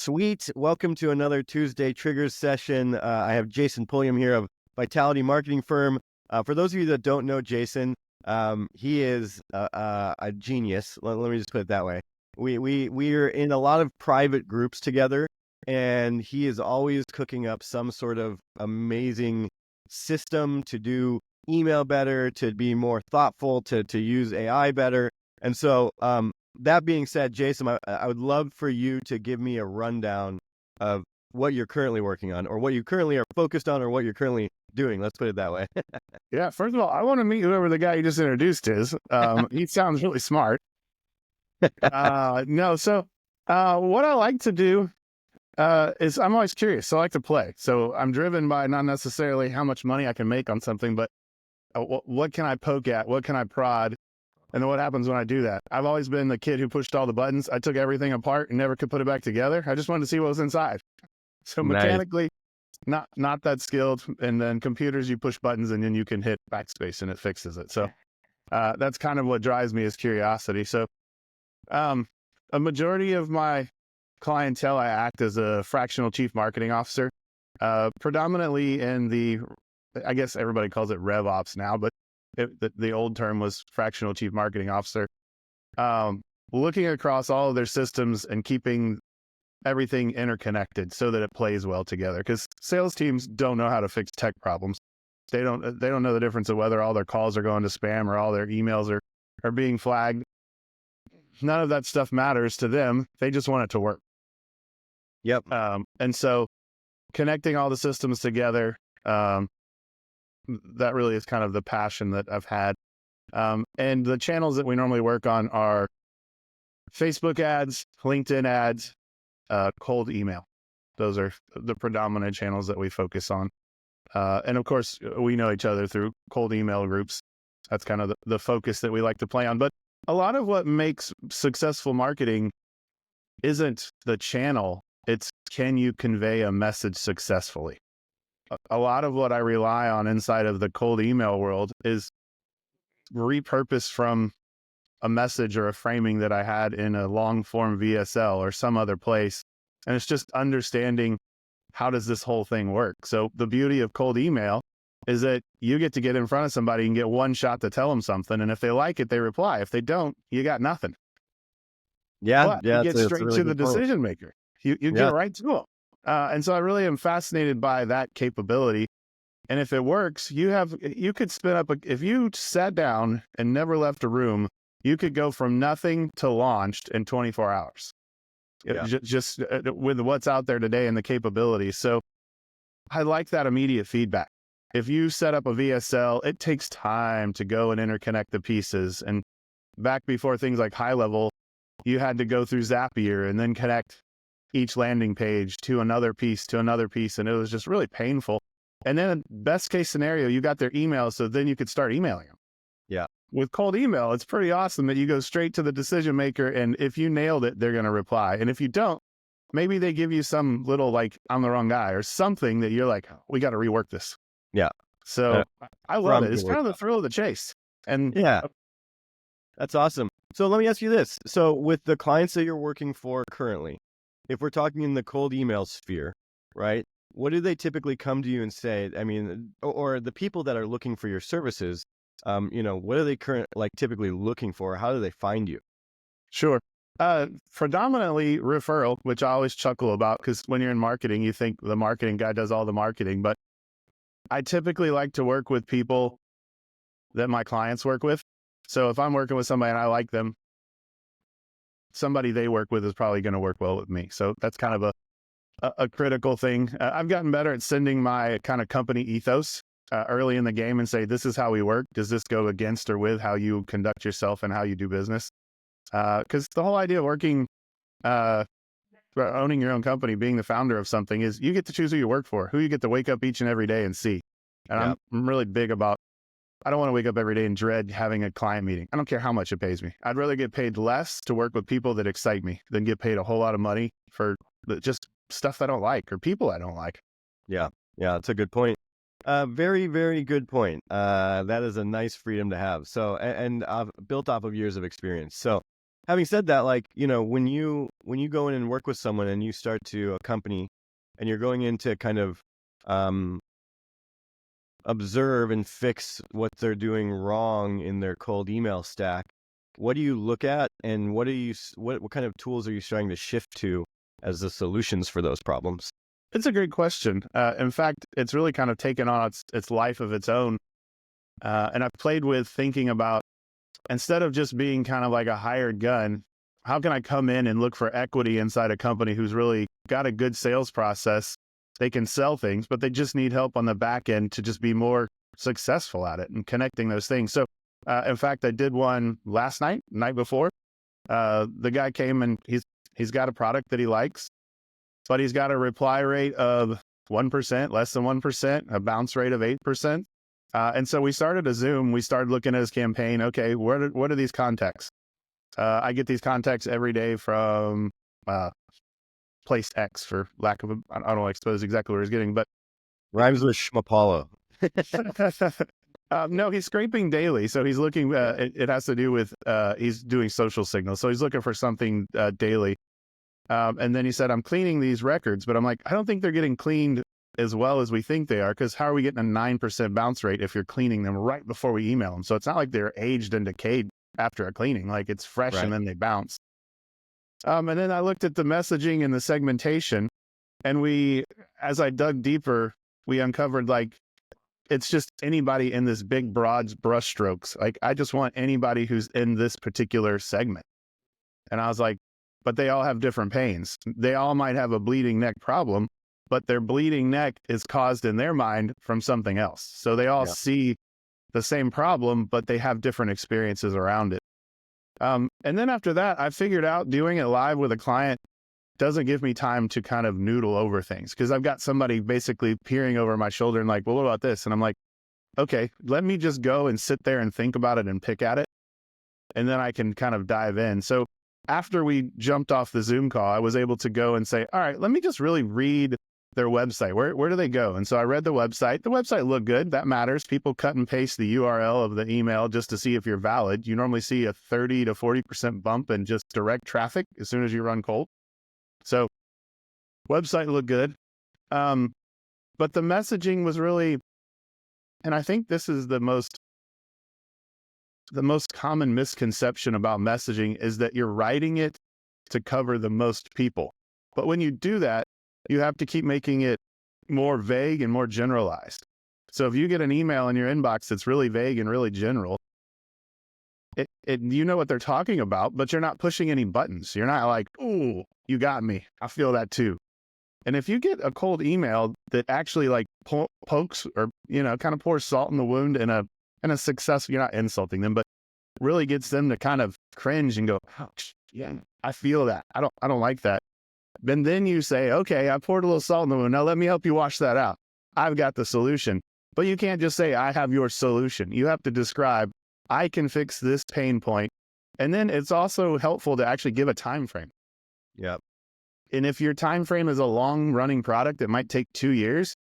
Sweet. Welcome to another Tuesday Triggers session. I have Jason Pulliam here of Vitality Marketing Firm. For those of you that don't know Jason, he is a genius. Let me just put it that way. We are in a lot of private groups together, and he is always cooking up some sort of amazing system to do email better, to be more thoughtful, to use AI better. And so, that being said, Jason, I would love for you to give me a rundown of what you're currently working on, or what you currently are focused on, or what you're currently doing. Let's put it that way. Yeah, first of all, I want to meet whoever the guy you just introduced is. He sounds really smart. No, so what I like to do is I'm always curious. So I like to play. So I'm driven by not necessarily how much money I can make on something, but what can I poke at? What can I prod? And then what happens when I do that? I've always been the kid who pushed all the buttons. I took everything apart and never could put it back together. I just wanted to see what was inside. So Nice. mechanically, not that skilled. And then computers, you push buttons and then you can hit backspace and it fixes it. So that's kind of what drives me, is curiosity. So a majority of my clientele, I act as a fractional chief marketing officer, predominantly in I guess everybody calls it rev ops now, but the old term was fractional chief marketing officer. Looking across all of their systems and keeping everything interconnected so that it plays well together. Because sales teams don't know how to fix tech problems. They don't know the difference of whether all their calls are going to spam or all their emails are being flagged. None of that stuff matters to them. They just want it to work. Yep. And so connecting all the systems together, that really is kind of the passion that I've had. And the channels that we normally work on are Facebook ads, LinkedIn ads, cold email. Those are the predominant channels that we focus on. And of course, we know each other through cold email groups. That's kind of the focus that we like to play on. But a lot of what makes successful marketing isn't the channel. It's, can you convey a message successfully? A lot of what I rely on inside of the cold email world is repurposed from a message or a framing that I had in a long form VSL or some other place. And it's just understanding, how does this whole thing work? So the beauty of cold email is that you get to get in front of somebody and get one shot to tell them something. And if they like it, they reply. If they don't, you got nothing. Yeah. But you get That's a straight really to the good point. decision maker. You Yeah. get right to them. And so I really am fascinated by that capability. And if it works, you could spin up if you sat down and never left a room, you could go from nothing to launched in 24 hours. Yeah. Just with what's out there today and the capabilities. So I like that immediate feedback. If you set up a VSL, it takes time to go and interconnect the pieces. And back before things like High Level, you had to go through Zapier and then connect each landing page to another piece, and it was just really painful. And then best case scenario, you got their email, so then you could start emailing them. Yeah. With cold email, it's pretty awesome that you go straight to the decision maker, and if you nailed it, they're going to reply. And if you don't, maybe they give you some little, like, I'm the wrong guy or something that you're like, we got to rework this. Yeah. So I love it. It's kind of the thrill of the chase. And yeah, that's awesome. So let me ask you this. So with the clients that you're working for currently, if we're talking in the cold email sphere, right, what do they typically come to you and say? I mean, or the people that are looking for your services, what are they typically looking for? How do they find you? Sure. Predominantly referral, which I always chuckle about, because when you're in marketing, you think the marketing guy does all the marketing. But I typically like to work with people that my clients work with. So if I'm working with somebody and I like them, somebody they work with is probably going to work well with me. So that's kind of a critical thing. I've gotten better at sending my kind of company ethos early in the game and say, this is how we work. Does this go against or with how you conduct yourself and how you do business? Because the whole idea of working, owning your own company, being the founder of something, is you get to choose who you work for, who you get to wake up each and every day and see. And I'm really big about, I don't want to wake up every day and dread having a client meeting. I don't care how much it pays me. I'd rather get paid less to work with people that excite me than get paid a whole lot of money for just stuff I don't like or people I don't like. Yeah. That's a good point. Very, very good point. That is a nice freedom to have. So, and built off of years of experience. So having said that, like, when you go in and work with someone and you start to a company and you're going in to kind of um, observe and fix what they're doing wrong in their cold email stack, what do you look at, and what kind of tools are you starting to shift to as the solutions for those problems? It's a great question. In fact, it's really kind of taken on its life of its own. And I've played with thinking about, instead of just being kind of like a hired gun, how can I come in and look for equity inside a company who's really got a good sales process? They can sell things, but they just need help on the back end to just be more successful at it and connecting those things. So, in fact, I did one last night before. The guy came and he's got a product that he likes, but he's got a reply rate of 1%, less than 1%, a bounce rate of 8%. And so we started a Zoom. We started looking at his campaign. Okay, what are these contacts? I get these contacts every day from place X, for lack of I don't want to expose exactly where he's getting, but Rhymes with Schmapalo. no, he's scraping daily. So he's looking, it has to do with, he's doing social signals. So he's looking for something daily. And then he said, I'm cleaning these records, but I'm like, I don't think they're getting cleaned as well as we think they are, because how are we getting a 9% bounce rate if you're cleaning them right before we email them? So it's not like they're aged and decayed after a cleaning, like it's fresh Right. and then they bounce. And then I looked at the messaging and the segmentation, and as I dug deeper, we uncovered like, it's just anybody in this big, broad brushstrokes. Like, I just want anybody who's in this particular segment. And I was like, but they all have different pains. They all might have a bleeding neck problem, but their bleeding neck is caused in their mind from something else. So they all Yeah. see the same problem, but they have different experiences around it. And then after that, I figured out doing it live with a client doesn't give me time to kind of noodle over things, because I've got somebody basically peering over my shoulder and like, well, what about this? And I'm like, okay, let me just go and sit there and think about it and pick at it. And then I can kind of dive in. So after we jumped off the Zoom call, I was able to go and say, all right, let me just really read their website. Where do they go? And so I read the website. The website looked good. That matters. People cut and paste the URL of the email just to see if you're valid. You normally see a 30 to 40% bump in just direct traffic as soon as you run cold. So website looked good. But the messaging was really, and I think this is the most common misconception about messaging, is that you're writing it to cover the most people. But when you do that, you have to keep making it more vague and more generalized. So if you get an email in your inbox that's really vague and really general, you know what they're talking about, but you're not pushing any buttons. You're not like, "Ooh, you got me. I feel that too." And if you get a cold email that actually like pokes or, kind of pours salt in the wound in a successful, you're not insulting them, but really gets them to kind of cringe and go, ouch, yeah, I feel that. I don't like that. And then you say, okay, I poured a little salt in the wound. Now let me help you wash that out. I've got the solution. But you can't just say, I have your solution. You have to describe, I can fix this pain point. And then it's also helpful to actually give a time frame. Yep. And if your time frame is a long running product that might take 2 years,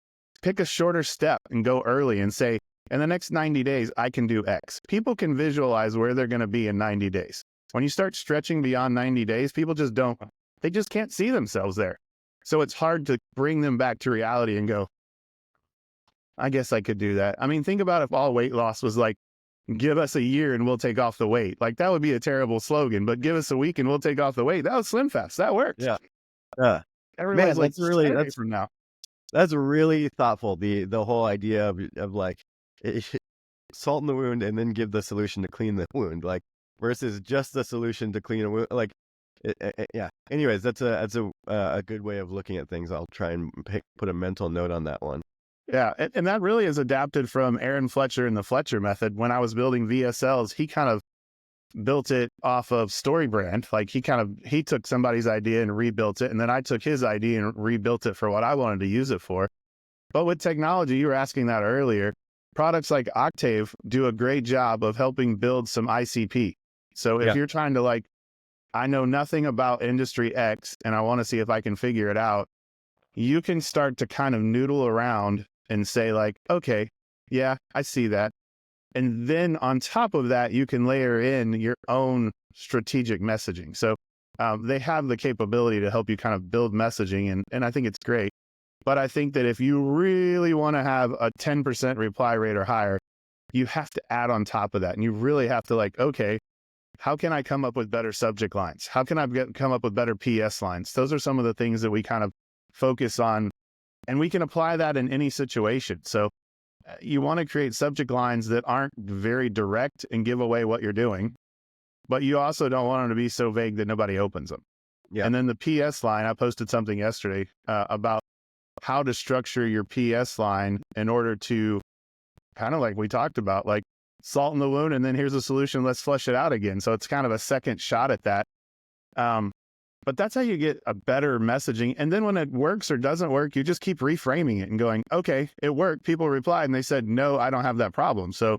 pick a shorter step and go early and say, in the next 90 days, I can do X. People can visualize where they're going to be in 90 days. When you start stretching beyond 90 days, people they just can't see themselves there. So it's hard to bring them back to reality and go, I guess I could do that. I mean, think about if all weight loss was like, give us a year and we'll take off the weight. Like, that would be a terrible slogan, but give us a week and we'll take off the weight. That was Slim Fast. That worked. Yeah. Yeah. Everybody's like, that's really Saturday from now. that's really thoughtful. The whole idea of like salt in the wound and then give the solution to clean the wound, like versus just the solution to clean a wound. Like, yeah. Anyways, that's a good way of looking at things. I'll try and put a mental note on that one. Yeah, and that really is adapted from Aaron Fletcher and the Fletcher method. When I was building VSLs, he kind of built it off of StoryBrand. Like, he took somebody's idea and rebuilt it, and then I took his idea and rebuilt it for what I wanted to use it for. But with technology, you were asking that earlier, products like Octave do a great job of helping build some ICP. So if you're trying to like, I know nothing about industry X and I want to see if I can figure it out, you can start to kind of noodle around and say like, okay, yeah, I see that. And then on top of that, you can layer in your own strategic messaging. So they have the capability to help you kind of build messaging, and I think it's great. But I think that if you really want to have a 10% reply rate or higher, you have to add on top of that. And you really have to like, okay, how can I come up with better subject lines? How can I come up with better PS lines? Those are some of the things that we kind of focus on, and we can apply that in any situation. So you want to create subject lines that aren't very direct and give away what you're doing, but you also don't want them to be so vague that nobody opens them. Yeah. And then the PS line, I posted something yesterday about how to structure your PS line in order to kind of like we talked about, like salt in the wound, and then here's a solution, let's flush it out again. So it's kind of a second shot at that. But that's how you get a better messaging. And then when it works or doesn't work, you just keep reframing it and going, okay, it worked. People replied and they said, no, I don't have that problem. So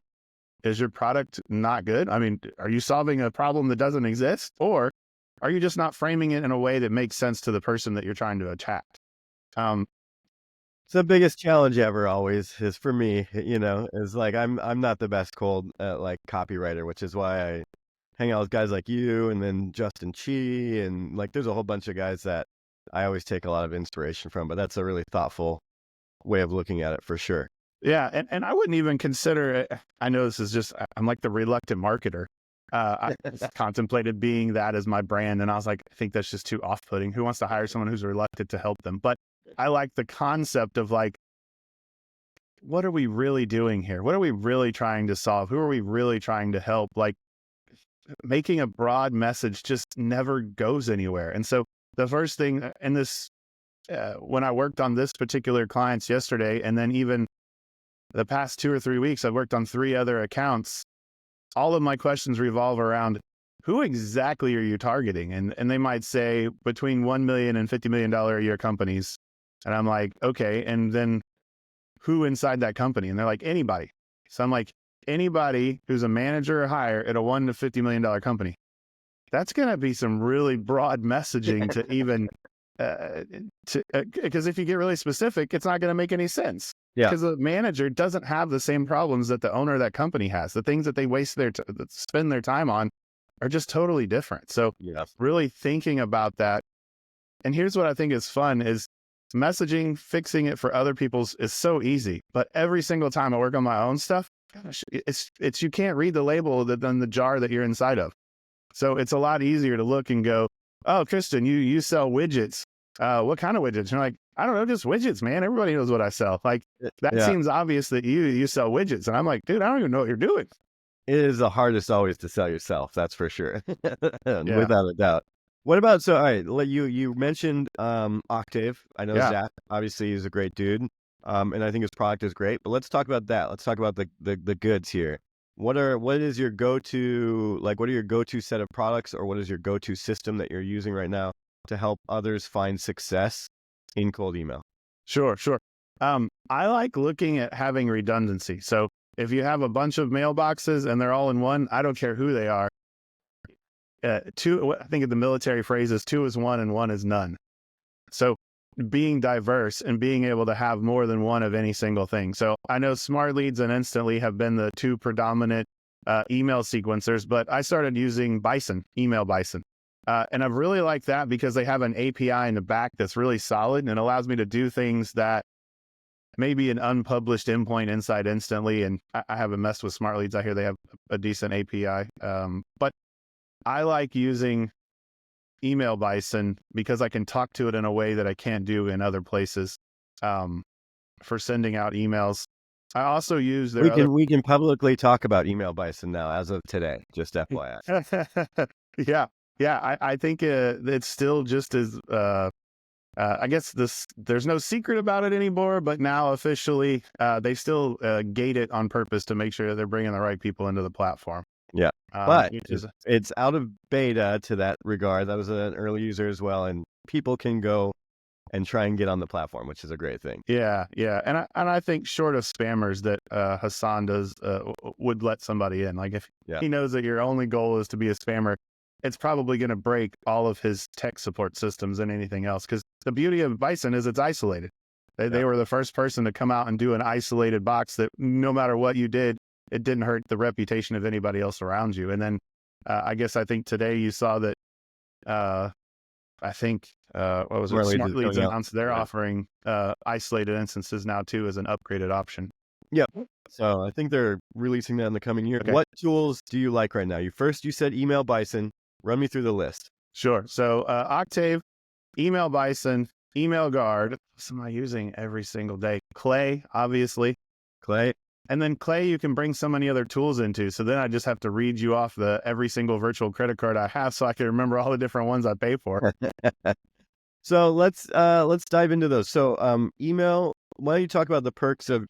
is your product not good? I mean, are you solving a problem that doesn't exist? Or are you just not framing it in a way that makes sense to the person that you're trying to attack? It's the biggest challenge ever always is for me, is like I'm not the best cold like copywriter, which is why I hang out with guys like you and then Justin Chi, and like there's a whole bunch of guys that I always take a lot of inspiration from, but that's a really thoughtful way of looking at it for sure. Yeah, and I wouldn't even consider it. I know this is just, I'm like the reluctant marketer. I contemplated being that as my brand, and I was like, I think that's just too off-putting. Who wants to hire someone who's reluctant to help them? But I like the concept of like, what are we really doing here? What are we really trying to solve? Who are we really trying to help? Like making a broad message just never goes anywhere. And so the first thing, and this, when I worked on this particular clients yesterday, and then even the past 2 or 3 weeks, I've worked on 3 other accounts. All of my questions revolve around who exactly are you targeting? And they might say between $1 million and $50 million a year companies. And I'm like, okay. And then who inside that company? And they're like, anybody. So I'm like, anybody who's a manager or higher at a $1 to $50 million company. That's going to be some really broad messaging to even, because if you get really specific, it's not going to make any sense. Yeah. Because the manager doesn't have the same problems that the owner of that company has. The things that they spend their time on are just totally different. So really thinking about that. And here's what I think is fun is messaging, fixing it for other people's is so easy. But every single time I work on my own stuff, gosh, it's you can't read the label than the jar that you're inside of. So it's a lot easier to look and go, oh, Kristen, you sell widgets. What kind of widgets? And you're like, I don't know, just widgets, man. Everybody knows what I sell. Like that seems obvious that you sell widgets. And I'm like, dude, I don't even know what you're doing. It is the hardest always to sell yourself. That's for sure. Without a doubt. What about, so all right, you mentioned Octave. I know Zach, obviously he's a great dude. And I think his product is great, but let's talk about that. Let's talk about the goods here. What is your go-to, like what are your go-to set of products, or what is your go-to system that you're using right now to help others find success in cold email? Sure. I like looking at having redundancy. So if you have a bunch of mailboxes and they're all in one, I don't care who they are. Two, I think the military phrase is 2 is 1 and 1 is none. So being diverse and being able to have more than one of any single thing. So I know Smart Leads and Instantly have been the 2 predominant email sequencers, but I started using Bison, Email Bison. And I've really liked that because they have an API in the back that's really solid and allows me to do things that maybe an unpublished endpoint inside Instantly. And I haven't messed with Smart Leads. I hear they have a decent API. But I like using Email Bison because I can talk to it in a way that I can't do in other places for sending out emails. I also use their we can publicly talk about Email Bison now as of today, just FYI. Yeah. I think it's still just as I guess there's no secret about it anymore, but now officially they still gate it on purpose to make sure that they're bringing the right people into the platform. Yeah, but it's out of beta to that regard. That was an early user as well, and people can go and try and get on the platform, which is a great thing. Yeah, and I think short of spammers that Hassan does would let somebody in. Like if he knows that your only goal is to be a spammer, it's probably going to break all of his tech support systems and anything else. Because the beauty of Bison is it's isolated. They were the first person to come out and do an isolated box that no matter what you did, it didn't hurt the reputation of anybody else around you. And then I think today you saw that what was it? Smart Leads announced they're offering isolated instances now too as an upgraded option. Yep. So I think they're releasing that in the coming year. Okay. What tools do you like right now? You said Email Bison. Run me through the list. Sure. So Octave, Email Bison, Email Guard. What am I using every single day? Clay, obviously. Clay. And then Clay, you can bring so many other tools into. So then I just have to read you off every single virtual credit card I have, so I can remember all the different ones I pay for. So let's dive into those. So email. Why don't you talk about the perks of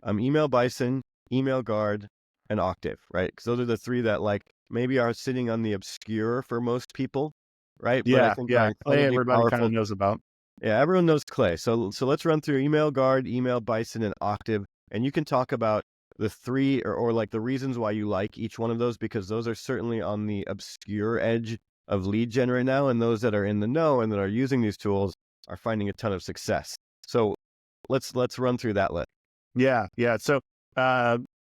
Email Bison, Email Guard, and Octave, right? Because those are the three that maybe are sitting on the obscure for most people, right? Yeah, Clay everybody kind of knows about. Yeah, everyone knows Clay. So let's run through Email Guard, Email Bison, and Octave, and you can talk about the three or the reasons why you like each one of those, because those are certainly on the obscure edge of lead gen right now, and those that are in the know and that are using these tools are finding a ton of success. So let's run through that list. Yeah. So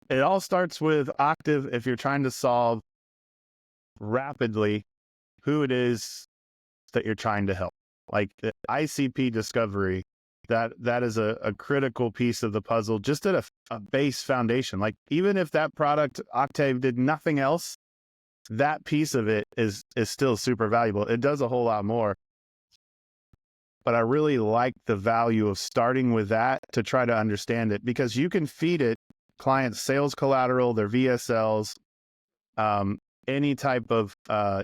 it all starts with Octave if you're trying to solve rapidly who it is that you're trying to help. Like the ICP discovery, that is a critical piece of the puzzle, just at a base foundation. Like even if that product Octave did nothing else, that piece of it is still super valuable. It does a whole lot more. But I really like the value of starting with that to try to understand it, because you can feed it clients' sales collateral, their VSLs, any type of,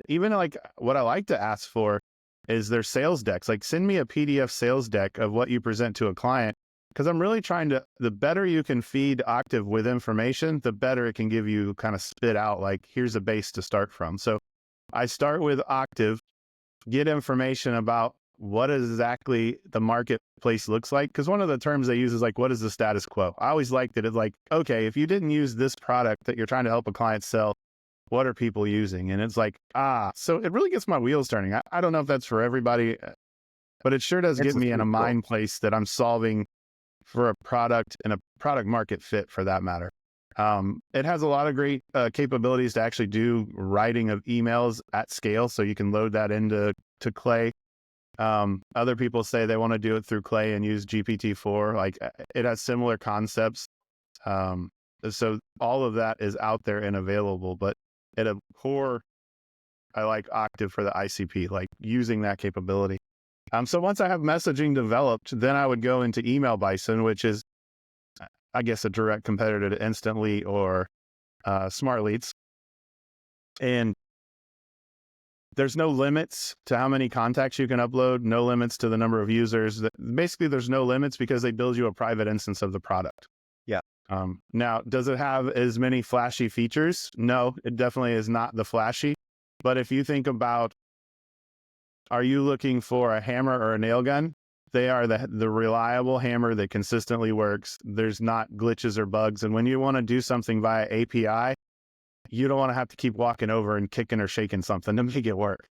even like what I like to ask for is their sales decks. Like send me a PDF sales deck of what you present to a client, because I'm really trying to, the better you can feed Octave with information, the better it can give you kind of spit out, like, here's a base to start from. So I start with Octave, get information about what exactly the marketplace looks like. Because one of the terms they use is like, what is the status quo? I always liked it. It's like, okay, if you didn't use this product that you're trying to help a client sell, what are people using? And it's like, so it really gets my wheels turning. I don't know if that's for everybody, but it sure does get me in a mind place that I'm solving for a product and a product market fit for that matter. It has a lot of great capabilities to actually do writing of emails at scale. So you can load that into Clay. Other people say they want to do it through Clay and use GPT-4. Like it has similar concepts. So all of that is out there and available, but at a core, I like Octave for the ICP, like using that capability. So once I have messaging developed, then I would go into Email Bison, which is, I guess, a direct competitor to Instantly or Smart Leads. And there's no limits to how many contacts you can upload, no limits to the number of users. Basically, there's no limits because they build you a private instance of the product. Yeah. Now, does it have as many flashy features? No, it definitely is not the flashy. But if you think about, are you looking for a hammer or a nail gun? They are the reliable hammer that consistently works. There's not glitches or bugs. And when you want to do something via API, you don't want to have to keep walking over and kicking or shaking something to make it work.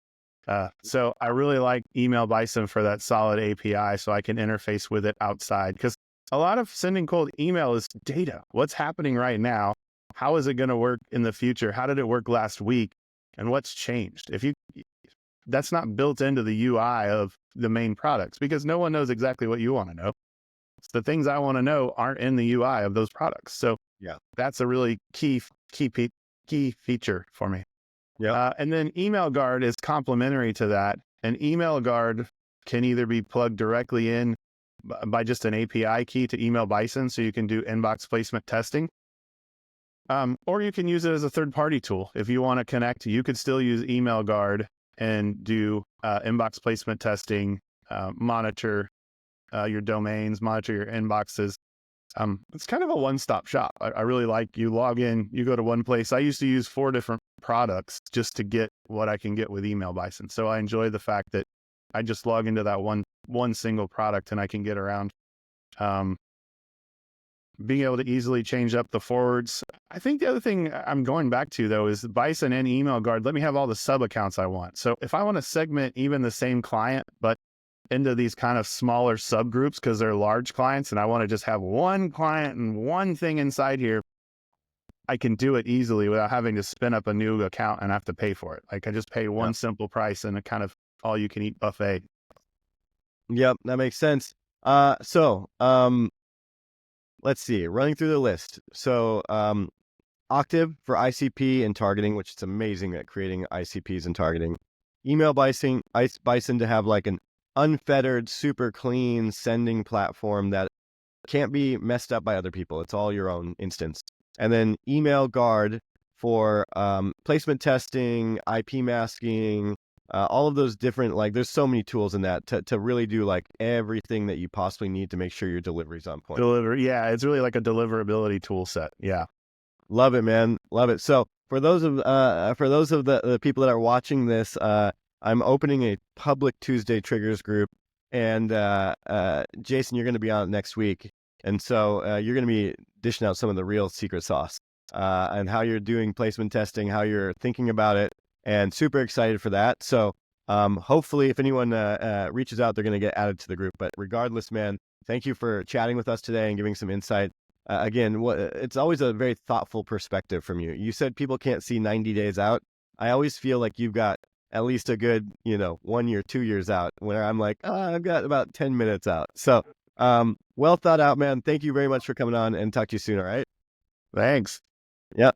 So I really like Email Bison for that solid API so I can interface with it outside. Because a lot of sending cold email is data. What's happening right now? How is it going to work in the future? How did it work last week? And what's changed? That's not built into the UI of the main products because no one knows exactly what you want to know. So the things I want to know aren't in the UI of those products. So yeah, that's a really key feature for me. Yeah. And then Email Guard is complementary to that. And Email Guard can either be plugged directly in by just an API key to Email Bison, so you can do inbox placement testing. Or you can use it as a third-party tool. If you want to connect, you could still use Email Guard and do inbox placement testing, monitor your domains, monitor your inboxes. It's kind of a one-stop shop. I really like, you log in, you go to one place. I used to use 4 different products just to get what I can get with Email Bison. So I enjoy the fact that I just log into that one single product and I can get around. Being able to easily change up the forwards. I think the other thing I'm going back to though is Bison and Email Guard. Let me have all the sub accounts I want. So if I want to segment even the same client, but into these kind of smaller subgroups because they're large clients and I want to just have one client and one thing inside here, I can do it easily without having to spin up a new account and have to pay for it. Like I just pay one Yep. simple price and a kind of all you can eat buffet. Yep, that makes sense. So let's see, running through the list. So Octave for ICP and targeting, which is amazing at creating ICPs and targeting. Email Bison to have like an unfettered, super clean sending platform that can't be messed up by other people. It's all your own instance. And then Email Guard for placement testing, IP masking, all of those different, like there's so many tools in that to really do like everything that you possibly need to make sure your delivery's on point. Yeah, it's really like a deliverability tool set. Yeah. Love it, man. Love it. So for those of the people that are watching this, I'm opening a public Tuesday Triggers group, and Jason, you're going to be on it next week, and so you're going to be dishing out some of the real secret sauce and how you're doing placement testing, how you're thinking about it, and super excited for that. So hopefully, if anyone reaches out, they're going to get added to the group. But regardless, man, thank you for chatting with us today and giving some insight. Again, it's always a very thoughtful perspective from you. You said people can't see 90 days out. I always feel like you've got at least a good, 1 year, 2 years out, where I'm like, I've got about 10 minutes out. So, well thought out, man. Thank you very much for coming on, and talk to you soon. All right. Thanks. Yep.